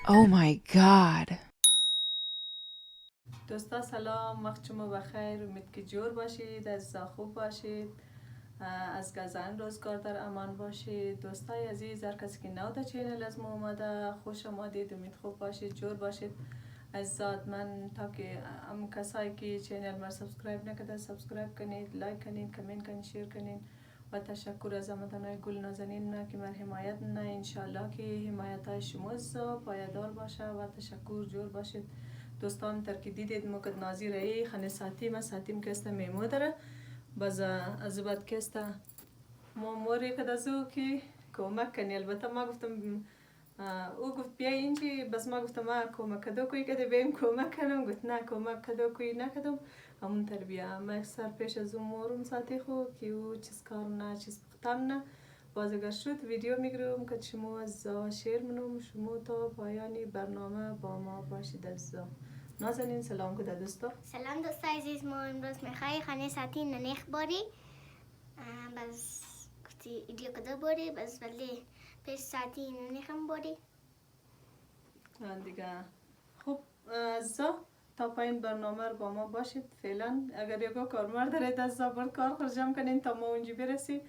Oh my god. دوستا سلام، وقت شما بخیر. امید که جور باشید، از خوب باشید، از گزن روزگار در امان باشید. دوستای عزیز، هر کسی که نو در چینل از ما اومده خوش آمدید. امید خوب باشید، جور باشید. عزیزات من تا که ام کسایی که چینل ما سابسکرایب نکرده سابسکرایب کنید، لایک کنید، کامنت کنید، شیر کنید و تشکر از همتونای گل نازنین که من حمایت نه. انشالله که حمایت های شما پایدار باشه و تشکر جور باشید. دوستان تر که دیدید موقع نازی رایی خانه ساتیم کسته میمو داره باز از بعد کسته ما موری کد از او که کمک کنی. البته ما گفتم او گفت بیا اینجی، بس ما گفتم ما کمک کدو کوی کده بیم کمک کنم. گفت نه کمک کدو کوی نکدم، همون تربیه ما سر پیش از اون مورم ساتی خو که او چیز کار نه چیز پختم نه. باز اگر شد ویدیو میگیرم که شما از شیر منم شما تا پایانی برنامه با ما باشید. از نازنین سلام کده دوستا. سلام دوستا عزیز، ما امروز میخوای خانه ساتی ننیخ باری بس گفتی ایدیو کده باری بس ولی پیش ساتی ننیخم باری دیگه خب ازا تا پایین برنامه رو با ما باشید. فعلا اگر یکو کارمار دارید از زبر کار خرجم کنین تا ما اونجا برسی.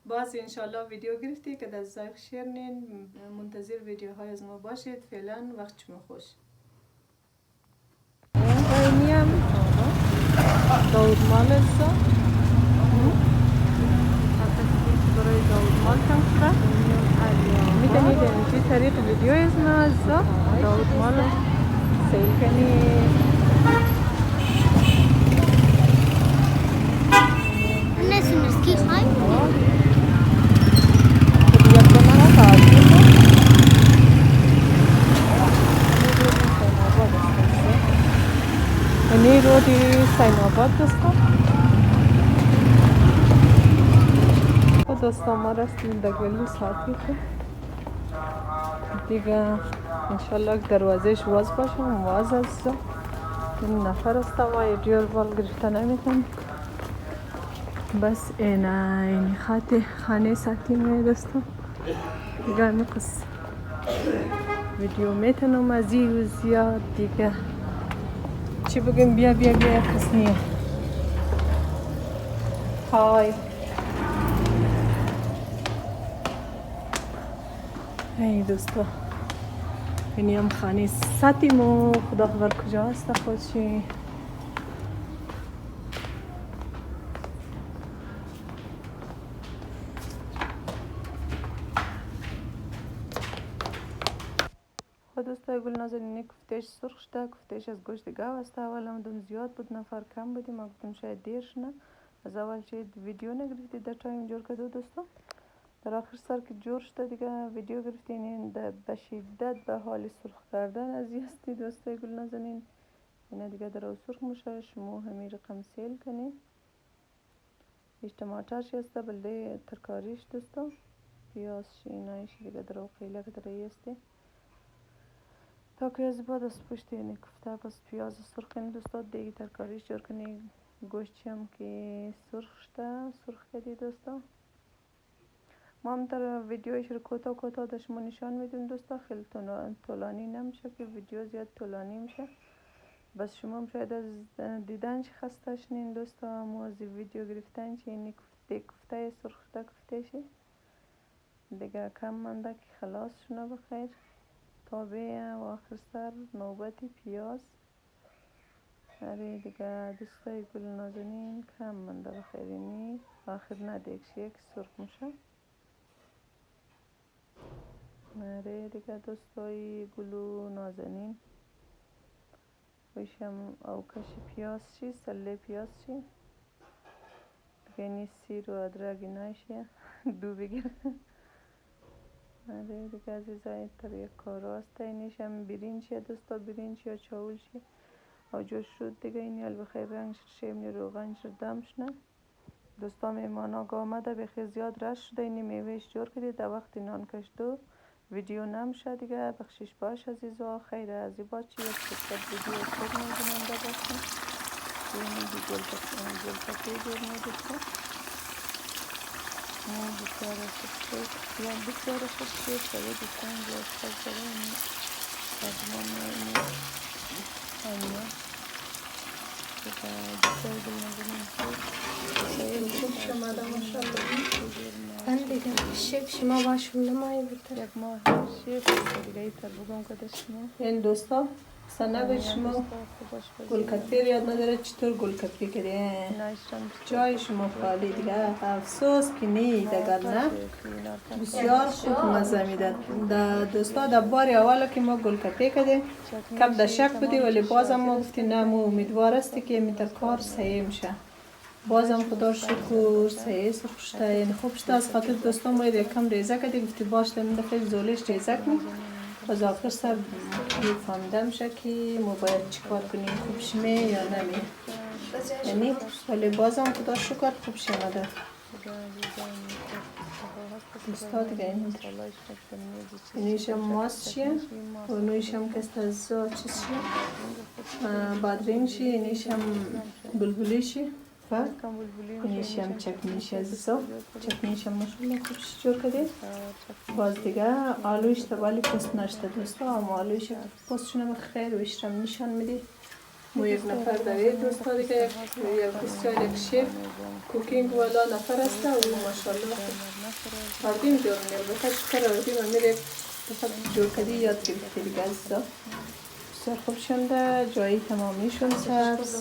باز انشالله ویدیو گرفتی که در زایق شیر نین. منتظر ویدیوهای از ما باشید. فعلا وقت شما خوش. اینی هم داود مال ازا برای داود مال کم شده میتونید اینجی طریق ویدیو از ما ازا داود مال سیل کنید. نسونست کی خواهیم خودیت به من تعریف اینی رو دی سین آباد دوستا. خود دوستا ما رسیم در گلی ساعتی خود دیگه انشالله دروازهش واز باشم واز است. این نفر است و یه جور بال گرفته نمیتون. بس این خط خانه ساتی می دوستا دیگه همین قصه ویدیو میتونم از این و زیاد دیگه چی بگم. بیا کس نیه. های ای دوستا اینی هم خانه ساتی مو خدا خبر کجا هست خودشی. خود دوستای گل نازنینی کفتش سرخ شده، کفتش از گوشت گاو است. اول هم زیاد بود نفر کم بودیم، ما گفتم شاید دیرش نه از اول شاید ویدیو نگرفتی در تایم جور کدو دوستا. در آخر سر که جور شده دیگه ویدیو گرفتین. این به شدت به حال سرخ کردن از یستی دوستای گل نازنین. اینا دیگه در او سرخ میشه. شما همین رقم سیل کنین. هیچ تماترش هسته بلده ترکاریش دوستا پیازش اینایش دیگه در او قیله که در هسته تا که از بعد از پشت اینه کفته بس پیاز سرخ کنی دوستا دیگه ترکاریش جور کنی. گوشتی هم که سرخ شده سرخ کردی دوستا. ما هم در ویدیوش رو کوتاه در شما نشان میدیم دوستا. خیلی طولانی نمیشه که ویدیو زیاد طولانی میشه. بس شما هم شاید از دیدنش خسته شنین دوستا. ما از ویدیو گرفتن چه اینی کفته سرخ شده کفتهشه دیگه کم منده که خلاص شونه بخیر. تابع و آخر سر نوبت پیاز. آره دیگه دوستای گل نازنین کم منده بخیر. اینی آخر ندیکش یک سرخ میشه. آره دیگه دوستای گل نازنین باشم اوکش پیاز چی سله پیاز چی دیگه اینی سیر و ادرک اینایشه دو بگیر. آره دیگه عزیزای تر یک کارو هسته. اینیش هم برینچ دوستا برینچ یا چاولش او جو شد دیگه. اینی حال بخیر رنگ شیمنی روغن دمش نه دوستا. میمان ها آمده بخیر زیاد رش شده. اینی میوهش جور کردید در وقت نان کش دو ویدیو نمیشه دیگه بخشش باش عزیزا. خیر از با چی یک فکر ویدیو خود میدونم دا باشم اینی گل پکی جور میدونم بسیار خوب شد یا بسیار خوب شد شده دوستان زیاد خوب شده. من دیگه شیف شما باشون نمایی بیتر یک ماه شیف دیگه ایتر بگم که شما این دوستا اصلا نگوید شما گلکپی یاد نداره چطور گلکپی کردین. جای شما خالی دیگه. افسوس که نیید اگر نه بسیار خوب مزه میداد. دوستا در بار اول که ما گلکپی کردیم کم در شک بودی ولی بازم ما گفتیم نه ما امیدوار هستی که میتر کار صحیح میشه. بازم خدا شکر صحیح سرخ شده. این خوب شده. از خاطر دوستا ما یکم ریزه کردیم گفتی باشه این دفعه زولش ریزه کنیم باز آخر سر فهمیده میشه که ما باید چیکار کنیم خوب شمه یا نمی. یعنی ولی بازم خدا شکر خوب شمده. دوستا دیگه اینیش هم ماست شیه و اینیش هم کست از چیز شیه بادرین شیه اینیش هم بلبلی شیه و اینیش هم چکنیش عزیزا. چکنیش هم ماشالله خوب جور کده. باز دیگه آلویش تا ولی پست نشده دوستا اما آلویش پستشون هم خیر ویش هم نشان میده. ما یک نفر دارید دوستا دیگه یک بسیار یک شیف کوکینگ والا نفر هسته و ماشالله آردیم جور میده. البته چکر آردیم هم میره بخاطر جور کدی یاد گرفته دیگه عزیزا. بسیار خوب شنده جایی تمامیشون سبز